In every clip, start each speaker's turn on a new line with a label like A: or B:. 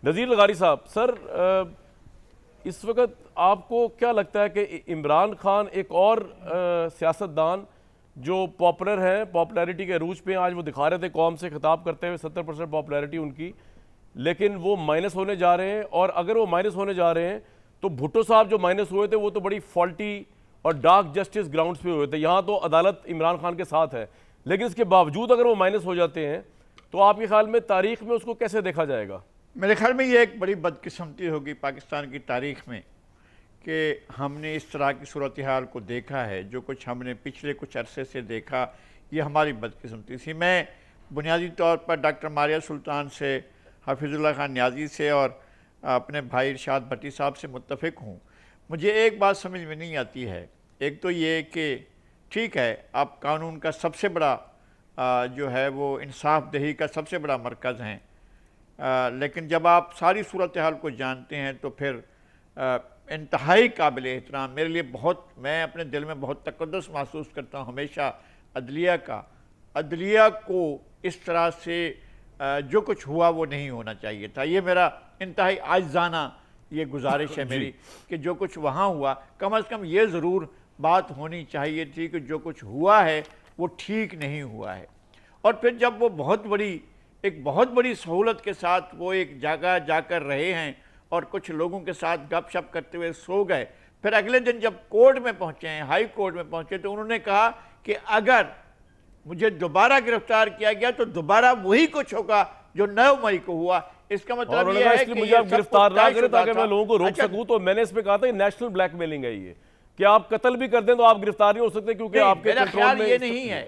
A: नज़ीर लगारी साहब, सर इस वक्त आपको क्या लगता है कि इमरान खान एक और सियासतदान जो पॉपुलर हैं, पॉपुलैरिटी के अरूज पे आज वो दिखा रहे थे कौम से खिताब करते हुए 70% पॉपुलैरिटी उनकी, लेकिन वो माइनस होने जा रहे हैं। और अगर वो माइनस होने जा रहे हैं तो भुट्टो साहब जो माइनस हुए थे वो तो बड़ी फॉल्टी और डार्क जस्टिस ग्राउंड्स पे हुए थे। यहाँ तो अदालत इमरान खान के साथ है, लेकिन इसके बावजूद अगर वो माइनस हो जाते हैं तो आपके ख्याल में तारीख में उसको कैसे देखा जाएगा?
B: मेरे ख्याल में ये एक बड़ी बदकिस्मती होगी पाकिस्तान की तारीख में कि हमने इस तरह की सूरत हाल को देखा है। जो कुछ हमने पिछले कुछ अरसे से देखा, ये हमारी बदकिस्मती थी। मैं बुनियादी तौर पर डॉक्टर मारिया सुल्तान से, हफीजुल्लाह खान न्याजी से और अपने भाई इरशाद भट्टी साहब से मुत्तफ़िक हूँ। मुझे एक बात समझ में नहीं आती है। एक तो ये कि ठीक है, आप कानून का सबसे बड़ा जो है वो इंसाफ दही का सबसे बड़ा मरकज़ हैं, लेकिन जब आप सारी सूरत हाल को जानते हैं तो फिर इंतहाई काबिल एहतराम मेरे लिए बहुत, मैं अपने दिल में बहुत तकद्दुस महसूस करता हूँ हमेशा अदलिया का। अदलिया को इस तरह से जो कुछ हुआ वो नहीं होना चाहिए था। ये मेरा इंतहाई आजिज़ाना ये गुजारिश है मेरी कि जो कुछ वहाँ हुआ, कम से कम ये ज़रूर बात होनी चाहिए थी कि जो कुछ हुआ है वो ठीक नहीं हुआ है। और फिर जब वो एक बहुत बड़ी सहूलत के साथ वो एक जगह जाकर रहे हैं और कुछ लोगों के साथ गपशप करते हुए सो गए, फिर अगले दिन जब कोर्ट में पहुंचे हैं, हाई कोर्ट में पहुंचे, तो उन्होंने कहा कि अगर मुझे दोबारा गिरफ्तार किया गया तो दोबारा वही कुछ होगा जो 9 मई को हुआ। इसका मतलब ये है कि
A: मुझे आप गिरफ्तार ना करें ताकि मैं लोगों को रोक
B: अच्छा,
A: सकूं। तो मैंने इस पे कहा था नेशनल ब्लैकमेलिंग है ये, कि आप कत्ल भी कर दें तो आप गिरफ्तार नहीं हो सकते क्योंकि आपके कंट्रोल में
B: ये नहीं है।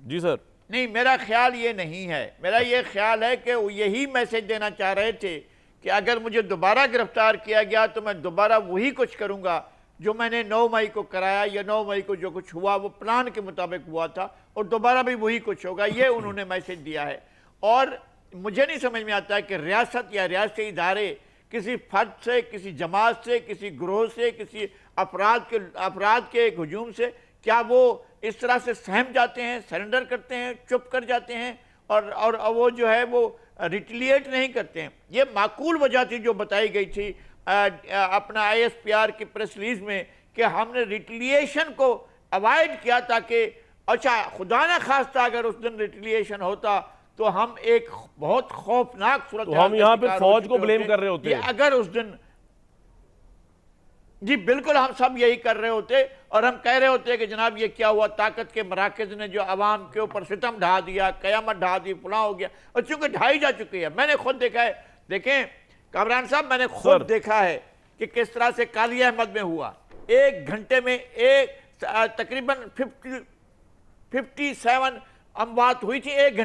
A: जी सर,
B: नहीं, मेरा ख्याल ये नहीं है। मेरा ये ख्याल है कि वो यही मैसेज देना चाह रहे थे कि अगर मुझे दोबारा गिरफ्तार किया गया तो मैं दोबारा वही कुछ करूंगा जो मैंने 9 मई को कराया, या 9 मई को जो कुछ हुआ वो प्लान के मुताबिक हुआ था और दोबारा भी वही कुछ होगा। ये उन्होंने मैसेज दिया है। और मुझे नहीं समझ में आता है कि रियासत या रियासती इदारे किसी फर्द से, किसी जमात से, किसी ग्रोह से, किसी अपराध के एक हजूम से क्या वो इस तरह से सहम जाते हैं, सरेंडर करते हैं, चुप कर जाते हैं और वो जो है वो रिटिलिएट नहीं करते हैं। ये माकूल वजह थी जो बताई गई थी अपना ISPR की प्रेस रिलीज में कि हमने रिटिलिएशन को अवॉइड किया ताकि, अच्छा खुदा न खास्ता अगर उस दिन रिटिलिएशन होता तो हम एक बहुत खौफनाक सूरत,
A: तो हम यहाँ पे फौज को ब्लेम कर रहे होते हैं।
B: अगर उस दिन, जी बिल्कुल, हम सब यही कर रहे होते और हम कह रहे होते कि जनाब ये क्या हुआ, ताकत के मराकज ने जो अवाम के ऊपर सितम ढा दिया, कयामत ढा दी, फुला हो गया। और चूंकि ढाई जा चुकी है, मैंने खुद देखा है। देखें कामरान साहब, मैंने खुद देखा है कि किस तरह से काजी अहमद में हुआ। 1 घंटे में तकरीबन 57 अमवात हुई थी। 1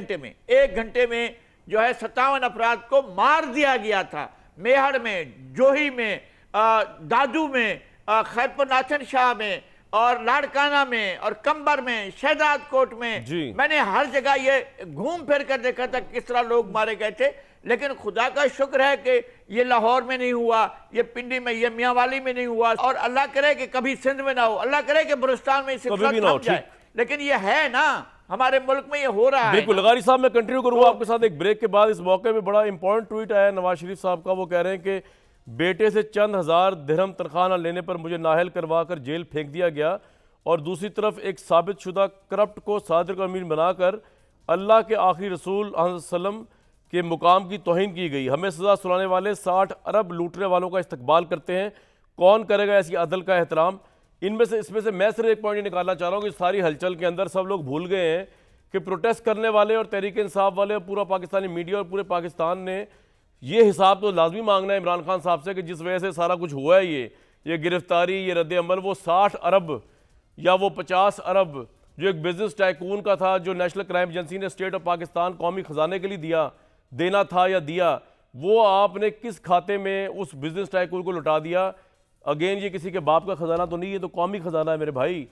B: घंटे में जो है 57 अफराद को मार दिया गया था। मेहड़ में, जोही में, दादू में, खैरपुर नाथन शाह में और लाड़काना में और कंबर में, शहजाद कोट में, मैंने हर जगह ये घूम फिर कर देखा था किस तरह लोग मारे गए थे। लेकिन खुदा का शुक्र है कि ये लाहौर में नहीं हुआ, ये पिंडी में, ये मियांवाली में नहीं हुआ, और अल्लाह करे कि कभी सिंध में ना हो, अल्लाह करे कि बलूचिस्तान में इसे थम जाए। लेकिन ये है ना, हमारे मुल्क में ये हो रहा है।
A: बिल्कुल लगारी साहब, मैं कंटिन्यू करूंगा आपके साथ एक ब्रेक के बाद। इस मौके में बड़ा इंपॉर्टेंट ट्वीट आया नवाज शरीफ साहब का। वो कह रहे हैं कि बेटे से चंद हज़ार दिरहम तनख्वाह न लेने पर मुझे नाहल करवा कर जेल फेंक दिया गया, और दूसरी तरफ एक साबित शुदा करप्ट को सादिक अमीन बनाकर अल्लाह के आखिरी रसूल सल्लम के मुकाम की तौहीन की गई। हमें सज़ा सुनाने वाले 60 अरब लूटने वालों का इस्तकबाल करते हैं, कौन करेगा ऐसी अदल का एहतराम? इसमें से मैं सिर्फ एक पॉइंट निकालना चाह रहा हूँ कि सारी हलचल के अंदर सब लोग भूल गए हैं कि प्रोटेस्ट करने वाले और तहरीक इंसाफ वाले और पूरा पाकिस्तानी मीडिया और पूरे पाकिस्तान ने ये हिसाब तो लाजमी मांगना है इमरान खान साहब से कि जिस वजह से सारा कुछ हुआ है, ये गिरफ्तारी, ये रद्द अमल, वो 60 अरब या वो 50 अरब जो एक बिजनेस टाइकून का था, जो नेशनल क्राइम एजेंसी ने स्टेट ऑफ पाकिस्तान कौमी खजाने के लिए देना था या दिया, वो आपने किस खाते में उस बिजनेस टाइकून को लुटा दिया? अगेन, ये किसी के बाप का खजाना तो नहीं है, तो कौमी खजाना है मेरे भाई।